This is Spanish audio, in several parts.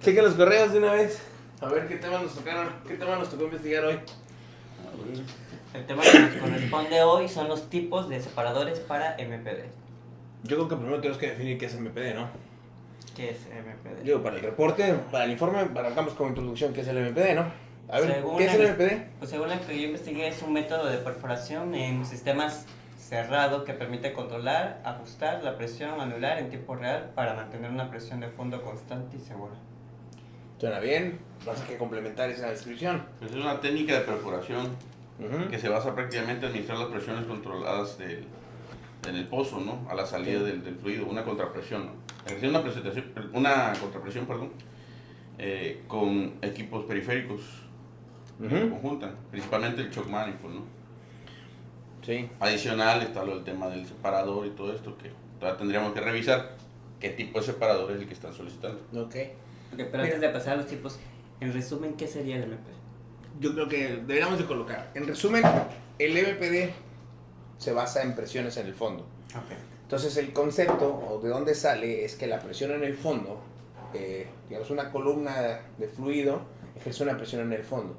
Checa los correos de una vez. A ver qué tema nos tocaron, qué tema nos tocó investigar hoy. El tema que nos corresponde hoy son los tipos de separadores para MPD. Yo creo que primero tenemos que definir qué es MPD, ¿no? ¿Qué es MPD? Digo, para el reporte, para el informe, arrancamos con introducción, ¿qué es el MPD, no? A ver, Según ¿qué es el MPD? Pues según lo que yo investigué, es un método de perforación en sistemas cerrados que permite controlar, ajustar la presión anular en tiempo real para mantener una presión de fondo constante y segura. Suena bien, vas a que complementar esa descripción. Pues es una técnica de perforación Ujú. que se basa prácticamente en administrar las presiones controladas en el pozo, ¿no? A la salida del fluido, una contrapresión, ¿no? Ejercer una contrapresión, perdón, con equipos periféricos que Ujú. conjuntan, principalmente el shock manifold, ¿no? Sí. Adicional está lo del tema del separador y todo esto, que todavía tendríamos que revisar qué tipo de separador es el que están solicitando. Ok. Okay, pero antes de pasar a los tipos, en resumen, ¿qué sería el MPD? Yo creo que deberíamos de colocar. En resumen, el MPD se basa en presiones en el fondo. Okay. Entonces el concepto, o de dónde sale, es que la presión en el fondo, digamos una columna de fluido, ejerce una presión en el fondo.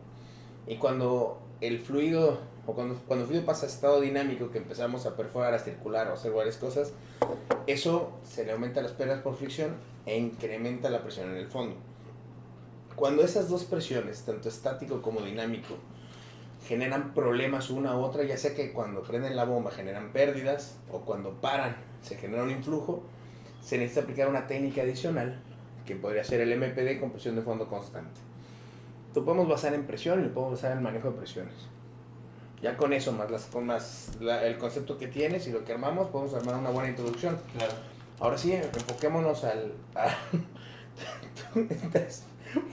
Y cuando el fluido, o cuando el fluido pasa a estado dinámico, que empezamos a perforar, a circular o a hacer varias cosas, eso se le aumenta las pérdidas por fricción e incrementa la presión en el fondo. Cuando esas dos presiones, tanto estático como dinámico, generan problemas una u otra, ya sea que cuando prenden la bomba generan pérdidas o cuando paran se genera un influjo, se necesita aplicar una técnica adicional que podría ser el MPD con presión de fondo constante. Lo podemos basar en presión y lo podemos basar en el manejo de presiones. Ya con eso, el concepto que tienes y lo que armamos, podemos armar una buena introducción. Claro. Ahora sí, enfoquémonos Tú necesitas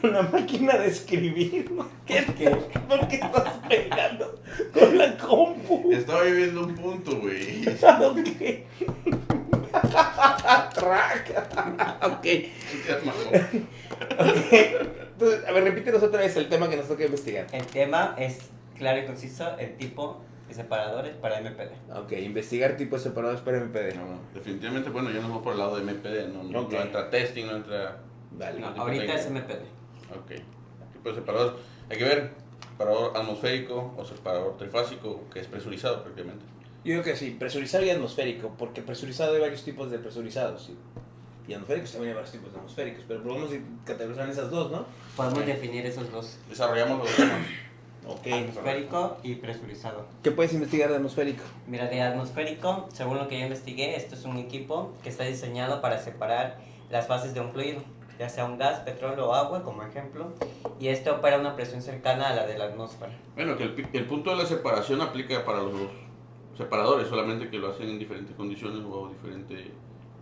una máquina de escribir, ¿no? ¿Por qué estás pegando con la compu? Estaba viviendo un punto, güey. Ok. Traca. Ok. Ok. Entonces, a ver, repítenos otra vez el tema que nos toca investigar. El tema es claro y conciso, el tipo de separadores para MPD. Ok, investigar tipos separados para MPD. No, definitivamente, bueno, ya nos vamos por el lado de MPD, no, Ok. no entra testing, no entra... Dale. No, tipo ahorita técnico. es MPD. Ok. Tipo de separadores. Hay que ver, separador atmosférico o separador trifásico, que es presurizado prácticamente. Yo creo que sí, presurizado y atmosférico, porque presurizado hay varios tipos de presurizados, sí. Y atmosféricos también hay varios tipos de atmosféricos, pero podemos categorizar esas dos, ¿no? Podemos Ok. definir esos dos, Desarrollamos los temas. Ok. atmosférico y presurizado. ¿Qué puedes investigar de atmosférico? Mira, de atmosférico, según lo que yo investigué, esto es un equipo que está diseñado para separar las fases de un fluido, ya sea un gas, petróleo o agua, como ejemplo, y este opera a una presión cercana a la de la atmósfera. Bueno, que el punto de la separación aplica para los dos separadores, solamente que lo hacen en diferentes condiciones o diferente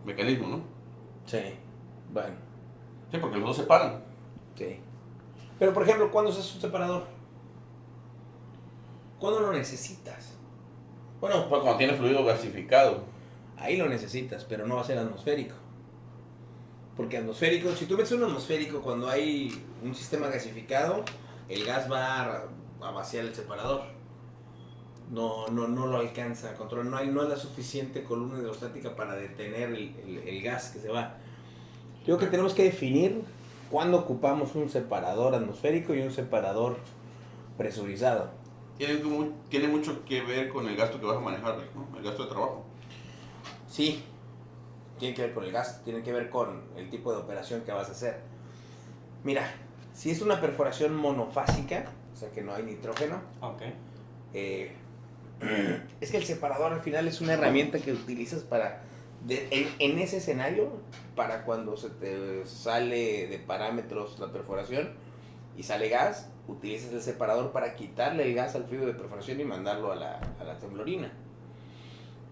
mecanismo, ¿no? Sí. Bueno, Sí, porque los dos separan. sí. Pero, por ejemplo, ¿cuándo usas un separador? ¿Cuándo lo necesitas? Bueno, Pues cuando tiene fluido gasificado. ahí lo necesitas, pero no va a ser atmosférico. Porque atmosférico, si tú metes un atmosférico cuando hay un sistema gasificado, el gas va a vaciar el separador. No lo alcanza a controlar. No es la suficiente columna hidrostática para detener el gas que se va. Yo creo que tenemos que definir cuándo ocupamos un separador atmosférico y un separador presurizado. Tiene mucho que ver con el gasto que vas a manejar, ¿no? El gasto de trabajo. Sí, tiene que ver con el gasto, tiene que ver con el tipo de operación que vas a hacer. Mira, si es una perforación monofásica, o sea que no hay nitrógeno, Ok. es que el separador al final es una herramienta que utilizas para, en ese escenario, para cuando se te sale de parámetros la perforación y sale gas, utilizas el separador para quitarle el gas al fluido de perforación y mandarlo a la temblorina.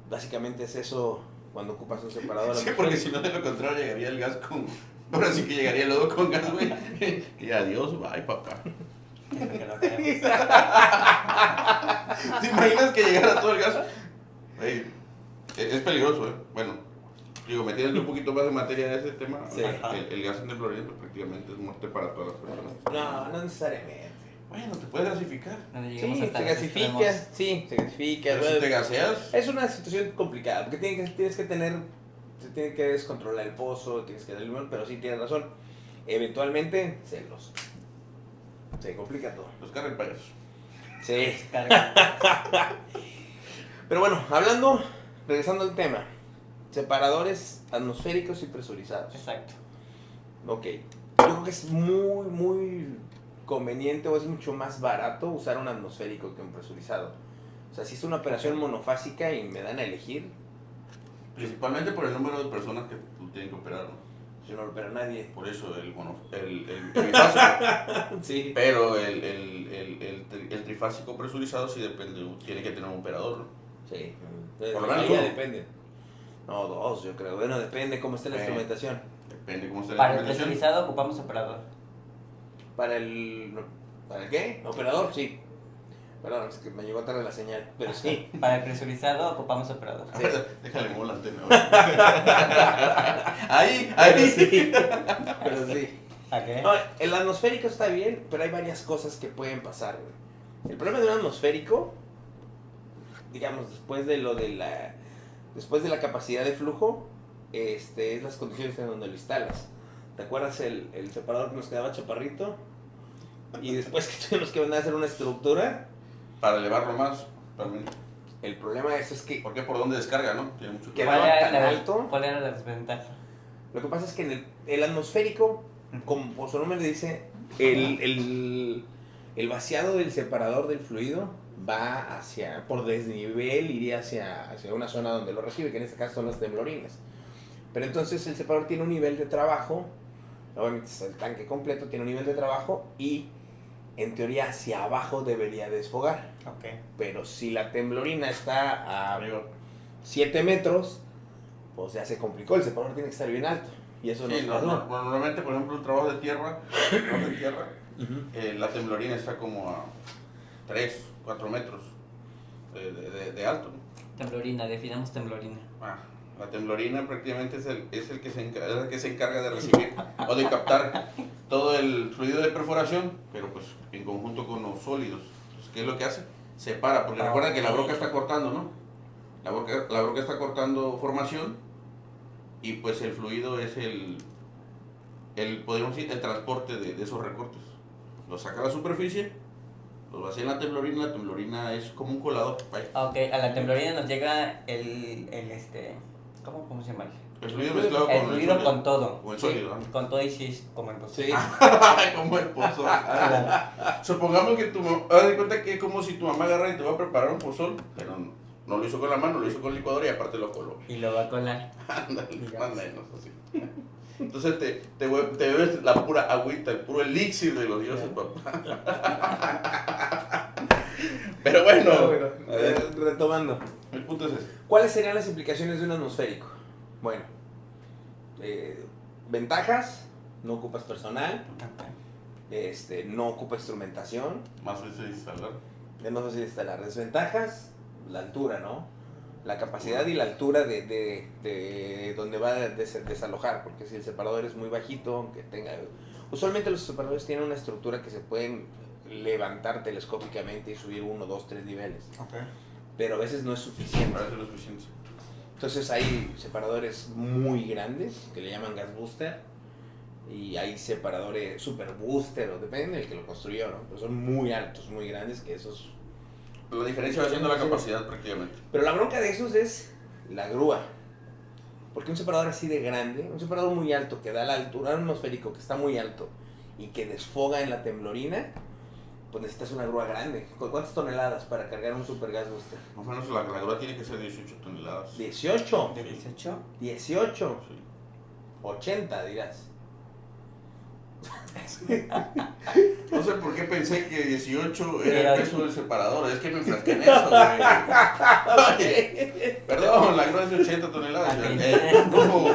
Básicamente es eso cuando ocupas un separador. Sí, porque si no, de lo contrario, llegaría el gas con... Ahora sí que llegaría el lodo con gas, güey. Y adiós, bye, papá. Que no queremos. ¿Te imaginas que llegara todo el gas? Güey, es peligroso, ¿eh? Bueno, digo, metiéndole un poquito más de materia de ese tema, Sí. el gas en temblorina pues, prácticamente es muerte para todas las personas. No necesariamente. Bueno, te puedes gasificar. No llegamos Sí, hasta se los gasifica, extremos. sí, se gasifica. Pero si te gaseas, Es una situación complicada, porque tienes que tener, se tiene que descontrolar el pozo, tienes que dar limón, pero sí tienes razón. Eventualmente se complica todo. Los carga el payaso. Sí. Carga. Pero bueno, regresando al tema, separadores atmosféricos y presurizados. Exacto. Ok, yo creo que es muy conveniente o es mucho más barato usar un atmosférico que un presurizado. O sea, si es una operación monofásica y me dan a elegir, Principalmente por el número de personas que tienen que operar, ¿no? yo no lo opero a nadie. Por eso el trifásico. Sí. Pero el trifásico presurizado sí depende, tiene que tener un operador, ¿no? Sí. Por lo menos ya uno. depende. No, dos, yo creo. Bueno, depende cómo esté la instrumentación. Depende cómo esté la Para el instrumentación. presurizado ocupamos operador. ¿Para el qué? ¿Operador? Sí. Perdón, es que me llegó tarde la señal, pero sí. Para el presurizado ocupamos operador. A ver, déjale mover la antena. Ahí, Pero ahí. sí. Pero sí. ¿A qué? No, el atmosférico está bien, pero hay varias cosas que pueden pasar, güey. El problema de un atmosférico, digamos, después de la capacidad de flujo, es las condiciones en donde lo instalas. ¿Te acuerdas el separador que nos quedaba chaparrito? Y después que tuvimos que mandar a hacer una estructura. Para elevarlo más, también. El problema de eso es que Porque por dónde descarga, ¿no? Tiene mucho que ¿Qué? ver. ¿Cuál era, tan alto. ¿Cuál era la desventaja? lo que pasa es que en el atmosférico, como por su nombre le dice, el vaciado del separador del fluido va por desnivel, iría hacia una zona donde lo recibe, que en este caso son las temblorinas. Pero entonces el separador tiene un nivel de trabajo, obviamente el tanque completo tiene un nivel de trabajo y en teoría hacia abajo debería desfogar. Ok. Pero si la temblorina está a Arriba. 7 metros, pues ya se complicó, el separador tiene que estar bien alto. Y eso Sí, nos pasó. normalmente, por ejemplo, el trabajo de tierra, la temblorina está como a 3, 4 metros de alto, ¿no? Temblorina, definamos temblorina. La temblorina prácticamente es el que se encarga de recibir o de captar todo el fluido de perforación, pero pues en conjunto con los sólidos. Entonces, ¿qué es lo que hace? Separa, porque recuerda que la broca está cortando, ¿no? La broca está cortando formación y pues el fluido es podríamos decir, el transporte de esos recortes. Lo saca a la superficie, lo vacía en la temblorina es como un colador. Ok, a la temblorina nos llega ¿cómo se llama? El fluido mezclado El con fluido sólido. con todo. O el Sí, sólido, ¿no? con todo y sí, como el pozo. Sí. Como el pozol. Supongamos que haz de cuenta que es como si tu mamá agarra y te va a preparar un pozol, pero no lo hizo con la mano, lo hizo con licuadora y aparte lo coló. Y lo va a colar. Ándale, más o menos así. Entonces te bebes la pura agüita, el puro elixir de los dioses, papá. Pero bueno, a ver, Retomando. el punto es ese. ¿Cuáles serían las implicaciones de un atmosférico? Bueno, ventajas, no ocupas personal, no ocupa instrumentación, Más fácil de instalar. es más fácil de instalar. Desventajas, la altura, ¿no? La capacidad y la altura de donde va a desalojar, porque si el separador es muy bajito, aunque tenga... Usualmente los separadores tienen una estructura que se pueden levantar telescópicamente y subir 1, 2, 3 niveles, pero a veces no es suficiente. Parece lo suficiente. Entonces hay separadores muy grandes que le llaman gas booster y hay separadores super booster, o depende del que lo construyó, ¿no? Pero son muy altos, muy grandes, que esos... La diferencia va siendo la capacidad prácticamente. Pero la bronca de esos es la grúa. Porque un separador así de grande, un separador muy alto que da la altura, un atmosférico que está muy alto y que desfoga en la temblorina, pues necesitas una grúa grande. ¿Cuántas toneladas para cargar un super gas booster? Más o menos la grúa tiene que ser 18 toneladas. 18. ¿De 18? 18. Sí. 80 dirás. No sé por qué pensé que 18 era Pero- el peso del separador. Es que me enfrasqué en eso, güey. Oye, perdón, la grúa es de 80 toneladas. Ok. No,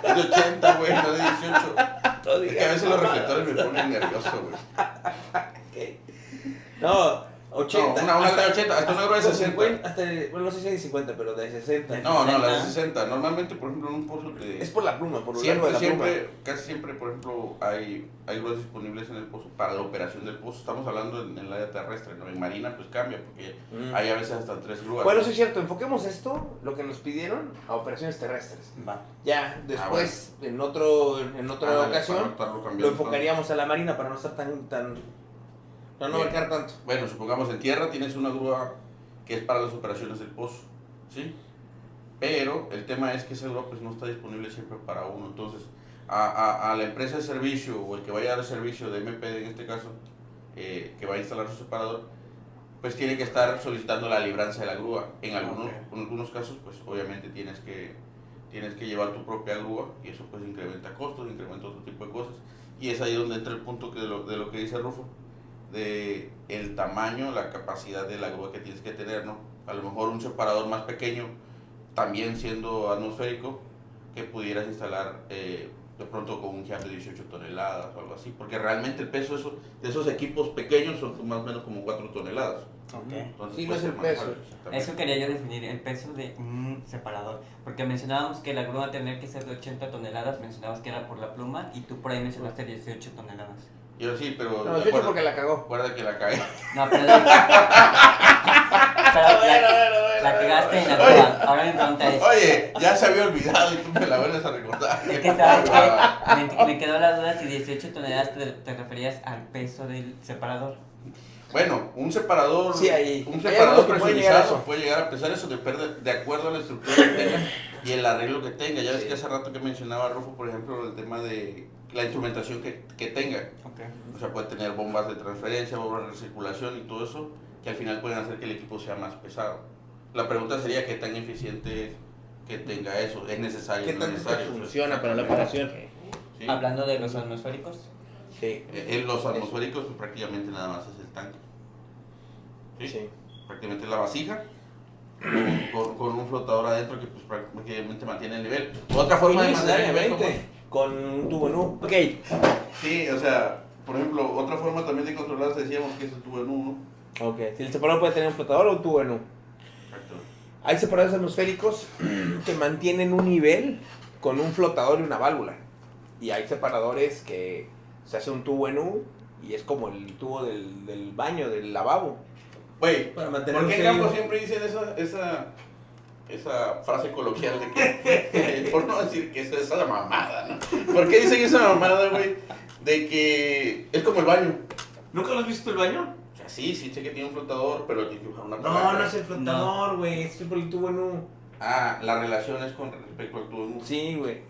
es de 80, güey, no de 18. No Es que a digas veces los mamadas. reflectores me ponen nervioso, güey. No, 80. No, una de 80, hasta una grúa de 60. 50, bueno, no sé si hay de 50, pero de 60. No, la de 60. Normalmente, por ejemplo, en un pozo de... Es por la pluma, por lo largo de Siempre, la pluma. casi siempre, por ejemplo, hay grúas disponibles en el pozo para la operación del pozo. Estamos hablando en el área terrestre, ¿no? En marina, pues cambia, porque hay a veces hasta 3 grúas. Bueno, eso es cierto. Enfoquemos esto, lo que nos pidieron, a operaciones terrestres. Va. Ya, después, en otra ocasión, lo enfocaríamos a la marina para no estar para no abarcar tanto. Bueno, supongamos en tierra tienes una grúa que es para las operaciones del pozo, ¿sí? Pero el tema es que esa grúa pues no está disponible siempre para uno. Entonces, a la empresa de servicio o el que vaya a dar servicio de MP en este caso, que va a instalar su separador, pues tiene que estar solicitando la libranza de la grúa. En algunos casos, pues obviamente tienes que llevar tu propia grúa y eso pues incrementa costos, incrementa otro tipo de cosas. Y es ahí donde entra el punto de lo que dice Rufo, de el tamaño, la capacidad de la grúa que tienes que tener, ¿no? A lo mejor un separador más pequeño, también siendo atmosférico, que pudieras instalar de pronto con un jab de 18 toneladas o algo así, porque realmente el peso de esos equipos pequeños son más o menos como 4 toneladas. Okay. Sí, no es el peso. Eso quería yo definir, el peso de un separador. Porque mencionábamos que la grúa tener que ser de 80 toneladas, mencionabas que era por la pluma, y tú por ahí mencionaste 18 toneladas. Yo sí, pero... No, 18 porque la cagó. Recuerda que la cagué. No, pero... la cagaste en la grúa. Ahora mi pregunta es... Oye, ya se había olvidado y tú me la vuelves a recordar. Es que sabes que me quedó la duda si 18 toneladas te referías al peso del separador. Bueno, un separador, sí, un separador presurizado puede llegar a pesar eso, de acuerdo a la estructura que tenga y el arreglo que tenga. Ya ves que hace rato que mencionaba Rufo, por ejemplo, el tema de la instrumentación que tenga. Okay. O sea, puede tener bombas de transferencia, bombas de recirculación y todo eso, que al final pueden hacer que el equipo sea más pesado. La pregunta sería qué tan eficiente es que tenga eso, es necesario. ¿Qué tanto necesario, funciona para la operación? ¿Sí? Hablando de los atmosféricos. Sí. En los atmosféricos pues, prácticamente nada más es el tanque. ¿Sí? Sí. Prácticamente la vasija con un flotador adentro que pues prácticamente mantiene el nivel. Otra forma de mantener el nivel con un tubo en U. Ok. Sí, o sea, por ejemplo, otra forma también de controlar decíamos que es el tubo en U, ¿no? Ok. Si el separador puede tener un flotador o un tubo en U. Exacto. Hay separadores atmosféricos que mantienen un nivel con un flotador y una válvula. Y hay separadores que se hace un tubo en U y es como el tubo del baño, del lavabo. Güey, para mantener ¿por qué en campo siempre dicen esa frase coloquial de que, por no decir que esa es la mamada, ¿no? ¿Por qué dicen esa mamada, güey? De que es como el baño. ¿Nunca lo has visto el baño? O sea, sí, sé que tiene un flotador, pero tiene que usar una No, palanca. no es el flotador, güey, es el tubo en U. Ah, la relación es con respecto al tubo en U. Sí, güey.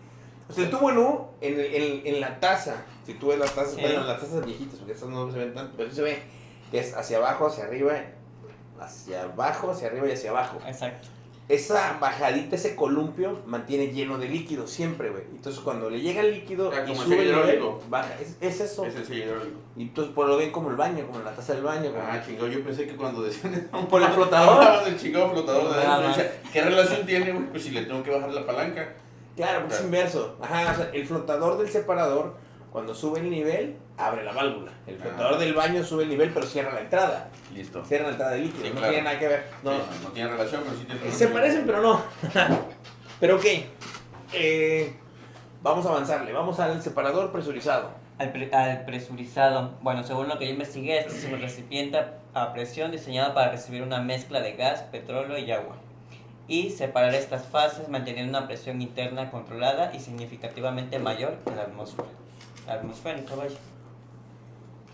O sea, el tubo en U, en la taza, si tú ves las tazas, sí. Bueno, las tazas viejitas, porque estas no se ven tanto, pero sí se ve que es hacia abajo, hacia arriba, hacia abajo, hacia arriba y hacia abajo. Exacto. Esa bajadita, ese columpio, mantiene lleno de líquido siempre, güey. Entonces, cuando le llega el líquido y sube el nivel, baja. Es eso. Es el sello hidráulico. Y entonces, pues lo ven como el baño, como la taza del baño. Como... Ah, chingado, yo pensé que cuando decían ¿Por el flotador? hablaban del chingado flotador de adentro. Decía, ¿qué relación tiene, güey? Pues si le tengo que bajar la palanca. Claro, porque es inverso. Ajá, o sea, el flotador del separador, cuando sube el nivel, abre la válvula. El flotador del baño sube el nivel, pero cierra la entrada. Listo. Cierra la entrada de líquido, Sí, no claro. tiene nada que ver. No, Sí, no tiene relación, pero sí tiene relación. se parecen, pero no. Pero ok. Vamos a avanzarle. Vamos al separador presurizado. Al presurizado. Bueno, según lo que yo investigué, este es un recipiente a presión diseñado para recibir una mezcla de gas, petróleo y agua. Y separar estas fases manteniendo una presión interna controlada y significativamente mayor que la atmósfera. Atmosférica, vaya.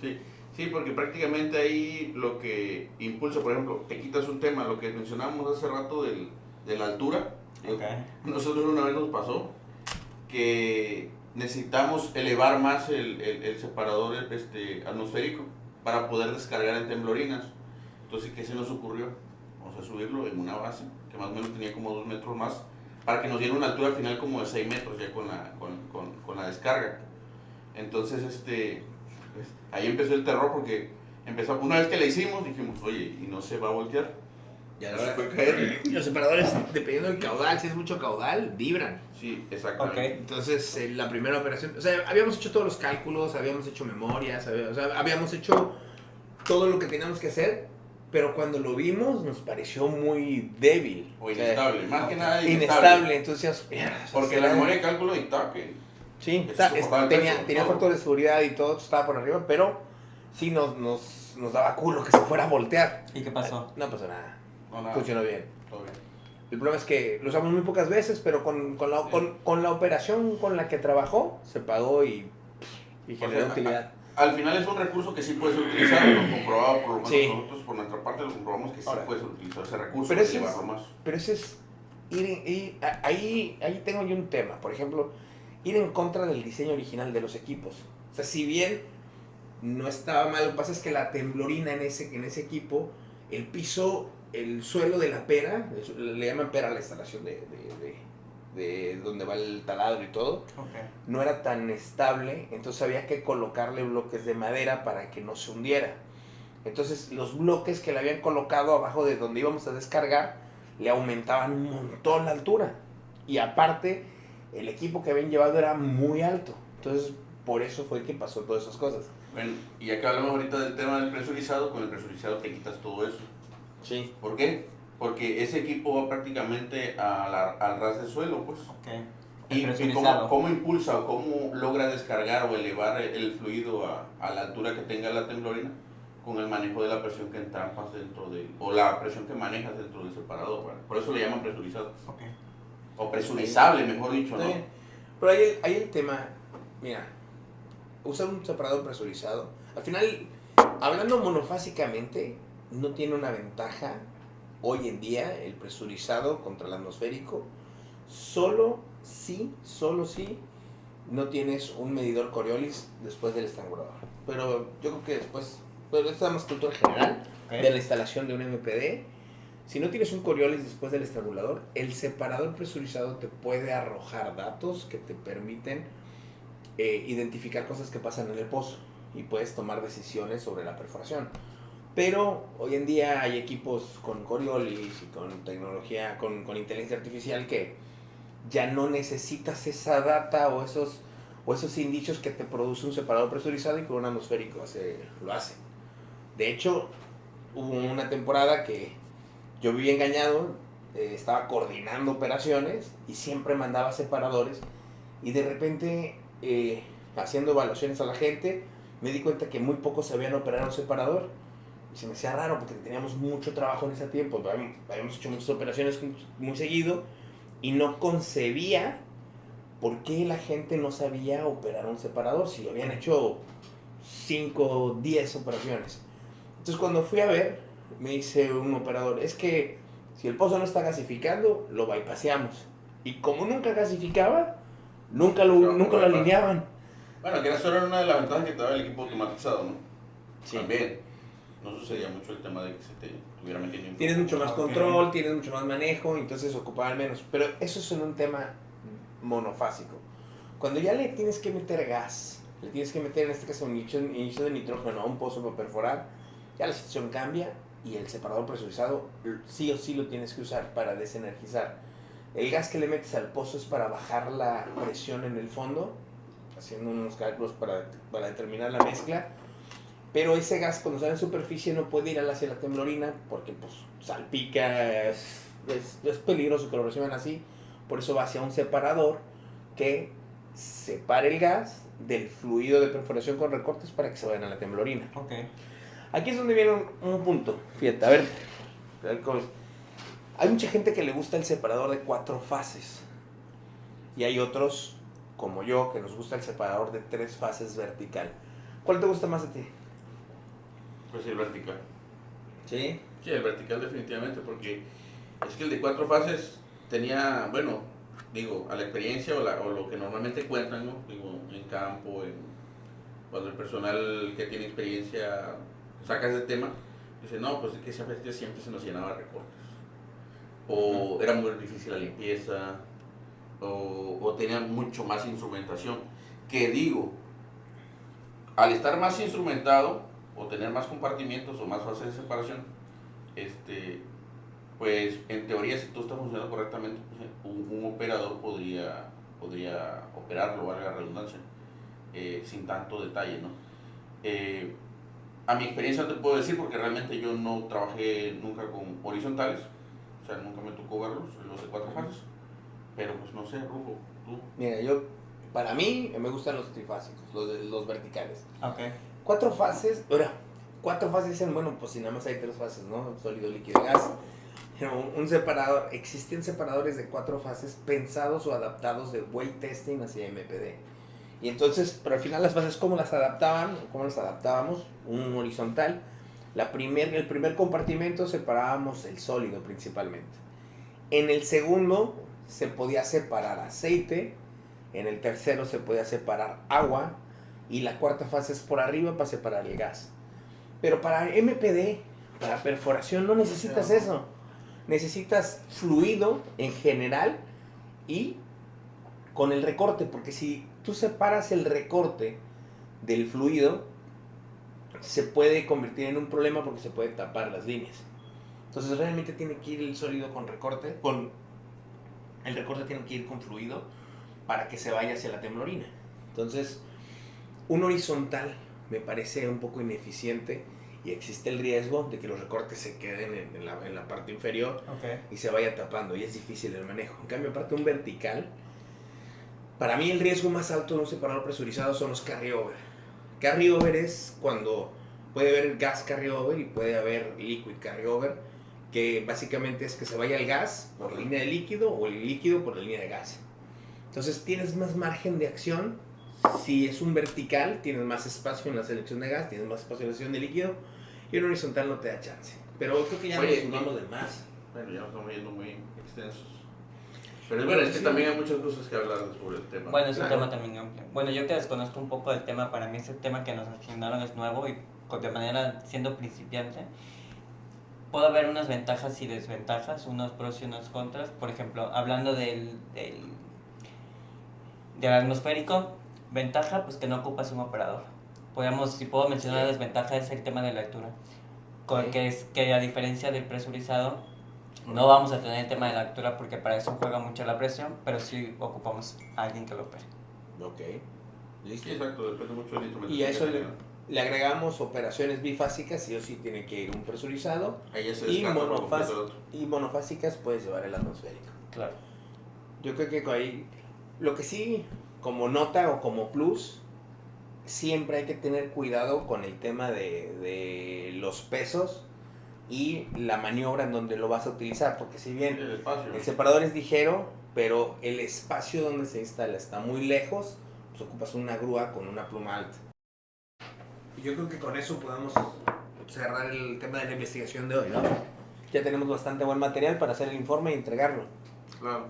Sí, porque prácticamente ahí lo que impulsa, por ejemplo, te quitas un tema, lo que mencionábamos hace rato de la altura. Okay. Nosotros una vez nos pasó que necesitamos elevar más el separador atmosférico para poder descargar en temblorinas. Entonces, ¿qué se nos ocurrió? Vamos a subirlo en una base que más o menos tenía como 2 metros más para que nos diera una altura final como de 6 metros ya con la descarga. Entonces, ahí empezó el terror porque una vez que la hicimos dijimos, oye, ¿y no se va a voltear? Ya no se puede caer. Los separadores, dependiendo del caudal, si es mucho caudal, vibran. Sí, exactamente. Okay. Entonces, la primera operación, o sea, habíamos hecho todos los cálculos, habíamos hecho memorias, o sea, habíamos hecho todo lo que teníamos que hacer pero cuando lo vimos nos pareció muy débil. O inestable, más que nada Inestable, entonces... Porque la memoria de cálculo dictaba que... Sí, tenía factor de seguridad y todo estaba por arriba, pero sí nos daba culo que se fuera a voltear. ¿Y qué pasó? No pasó nada. No, nada. Funcionó bien. Todo bien. El problema es que lo usamos muy pocas veces, pero con la operación con la que trabajó, se pagó y generó utilidad. Al final es un recurso que sí puede ser utilizado, lo comprobado por lo menos Sí. nosotros por nuestra parte lo comprobamos que sí Ahora, puede ser utilizado ese recurso pero y ese llevarlo más. Pero ese es ahí tengo yo un tema, por ejemplo, ir en contra del diseño original de los equipos. O sea, si bien no estaba mal, lo que pasa es que la temblorina en ese equipo, el piso, el suelo de la pera, le llaman pera a la instalación de donde va el taladro y todo, no era tan estable, entonces había que colocarle bloques de madera para que no se hundiera. Entonces los bloques que le habían colocado abajo de donde íbamos a descargar le aumentaban un montón la altura. Y aparte, el equipo que habían llevado era muy alto. Entonces, por eso fue que pasó todas esas cosas. Bueno, y acá hablamos ahorita del tema del presurizado, con el presurizado te quitas todo eso. Sí. ¿Por qué? Porque ese equipo va prácticamente al ras del suelo, pues. Okay. ¿Y cómo impulsa o cómo logra descargar o elevar el fluido a la altura que tenga la temblorina? Con el manejo de la presión que entrampas dentro de, o la presión que manejas dentro del separador. ¿Vale? Por eso le llaman presurizado. Okay. O presurizable, mejor dicho, ¿no? Pero ahí el tema, mira, usar un separador presurizado, al final, hablando monofásicamente, no tiene una ventaja hoy en día el presurizado contra el atmosférico, solo si no tienes un medidor Coriolis después del estrangulador. Pero yo creo que después, pero esto es más cultura general de la instalación de un MPD. Si no tienes un Coriolis después del estrangulador, el separador presurizado te puede arrojar datos que te permiten identificar cosas que pasan en el pozo y puedes tomar decisiones sobre la perforación. Pero hoy en día hay equipos con Coriolis y con tecnología, con inteligencia artificial que ya no necesitas esa data o esos indicios que te produce un separador presurizado y con un atmosférico lo hace. De hecho, hubo una temporada que yo viví engañado, estaba coordinando operaciones y siempre mandaba separadores y de repente haciendo evaluaciones a la gente me di cuenta que muy pocos sabían operar un separador y se me hacía raro porque teníamos mucho trabajo en ese tiempo, habíamos hecho muchas operaciones muy seguido y no concebía por qué la gente no sabía operar un separador si habían hecho 5 o 10 operaciones. Entonces cuando fui a ver, me dice un operador, es que si el pozo no está gasificando, lo bypaseamos. Y como nunca gasificaba, nunca lo alineaban. Bueno, que eso era una de las ventajas que te daba el equipo automatizado, ¿no? Sí. También no sucedía mucho el tema de que se te estuviera metiendo. Tienes mucho más control, tienes mucho más manejo, entonces ocupaban menos. Pero eso es en un tema monofásico. Cuando ya le tienes que meter gas, le tienes que meter en este caso un inicio de nitrógeno a un pozo para perforar, ya la situación cambia y el separador presurizado sí o sí lo tienes que usar para desenergizar. El gas que le metes al pozo es para bajar la presión en el fondo, haciendo unos cálculos para determinar la mezcla, pero ese gas cuando sale en superficie no puede ir hacia la temblorina porque pues salpica, es peligroso que lo reciban así, por eso va hacia un separador que separe el gas del fluido de perforación con recortes para que se vayan a la temblorina. Okay. Aquí es donde viene un punto, fíjate, a ver cómo es. Hay mucha gente que le gusta el separador de 4 fases y hay otros, como yo, que nos gusta el separador de 3 fases vertical. ¿Cuál te gusta más a ti? Pues el vertical. ¿Sí? Sí, el vertical definitivamente, porque es que el de 4 fases tenía, bueno, digo, a la experiencia o lo que normalmente cuentan, ¿no? Digo, en campo, cuando el personal que tiene experiencia saca ese tema, dice, no, pues es que siempre se nos llenaba de recortes. O era muy difícil la limpieza, o tenía mucho más instrumentación. Que digo, al estar más instrumentado, o tener más compartimientos o más fases de separación, pues en teoría si todo está funcionando correctamente, pues, un operador podría operarlo, valga la redundancia, sin tanto detalle, ¿no? a mi experiencia te puedo decir, porque realmente yo no trabajé nunca con horizontales, o sea, nunca me tocó verlos, los de 4 fases, pero pues no sé, Rufo, tú. Mira, para mí me gustan los trifásicos, los verticales. Ok. 4 fases, ahora, 4 fases dicen, bueno, pues si nada más hay 3 fases, ¿no? Sólido, líquido y gas. Pero un separador, existen separadores de 4 fases pensados o adaptados de weight testing hacia MPD. Y entonces, pero al final las fases, ¿cómo las adaptaban? ¿Cómo las adaptábamos? Un horizontal. El primer compartimento separábamos el sólido principalmente. En el segundo se podía separar aceite. En el tercero se podía separar agua. Y la cuarta fase es por arriba para separar el gas. Pero para MPD, para perforación, no necesitas eso. Necesitas fluido en general y con el recorte, porque si tú separas el recorte del fluido, se puede convertir en un problema porque se puede tapar las líneas. Entonces realmente tiene que ir el sólido con recorte, el recorte tiene que ir con fluido para que se vaya hacia la temblorina. Entonces, un horizontal me parece un poco ineficiente y existe el riesgo de que los recortes se queden en la parte inferior y se vaya tapando y es difícil el manejo. En cambio, aparte un vertical, para mí el riesgo más alto de un separador presurizado son los carryover. Carryover es cuando puede haber gas carryover y puede haber liquid carryover, que básicamente es que se vaya el gas por la línea de líquido o el líquido por la línea de gas. Entonces tienes más margen de acción. Si es un vertical, tienes más espacio en la selección de gas, tienes más espacio en la selección de líquido, y un horizontal no te da chance. Pero creo que ya nos sumamos de más. Bueno, ya nos estamos yendo muy extensos. Pero bueno, es que también hay muchas cosas que hablar sobre el tema. Bueno, es un tema también amplio. Bueno, yo que desconozco un poco del tema, para mí ese tema que nos asignaron es nuevo y de manera siendo principiante, puedo ver unas ventajas y desventajas, unos pros y unos contras. Por ejemplo, hablando del atmosférico, ventaja, pues que no ocupas un operador. Si puedo mencionar la desventaja, es el tema de la altura. Que es que a diferencia del presurizado, no vamos a tener el tema de la altura porque para eso juega mucho la presión, pero sí ocupamos a alguien que lo opere. Ok, listo. Sí, exacto, depende mucho del instrumento. Y a eso le agregamos operaciones bifásicas, sí o sí tiene que ir un presurizado. Ahí ya se Y, descarta por completo el otro. y monofásicas puedes llevar el atmosférico. Claro. Yo creo que ahí, lo que sí, como nota o como plus, siempre hay que tener cuidado con el tema de los pesos y la maniobra en donde lo vas a utilizar, porque si bien El espacio. el separador es ligero, pero el espacio donde se instala está muy lejos, pues ocupas una grúa con una pluma alta. Y yo creo que con eso podemos cerrar el tema de la investigación de hoy, ¿no? Ya tenemos bastante buen material para hacer el informe y entregarlo. Claro.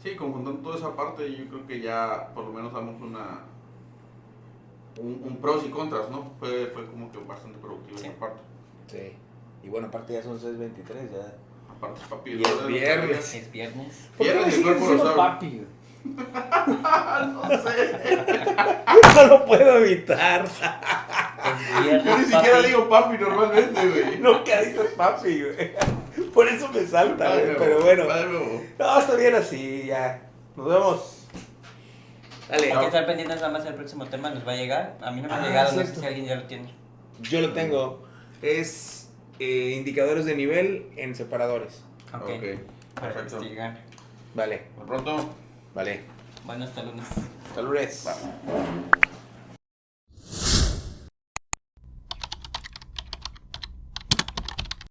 Sí, conjuntando toda esa parte, yo creo que ya por lo menos damos un pros y contras, ¿no? Fue como que bastante productivo Sí. esa parte. Sí. Y bueno, aparte ya son 6:23, ya. Aparte es papi. Y es viernes. Es viernes. ¿Por qué Viernes me y el sigues cuerpo lo diciendo sabe. papi? No sé. No lo puedo evitar. Es viernes, Yo ni siquiera papi. digo papi normalmente, güey. Nunca dices papi, güey. Por eso me salta, Va de güey. nuevo, Pero bueno. va de nuevo. No, está bien así, ya. Nos vemos. Dale. Hay que estar pendientes nada más del próximo tema, nos va a llegar. A mí no me ha Ah, llegado, no sé cierto. si alguien ya lo tiene. Yo lo tengo. Es indicadores de nivel en separadores. Ok. Para Perfecto. investigar. Vale, Por pronto. vale. Bueno, hasta lunes. Hasta lunes. Va.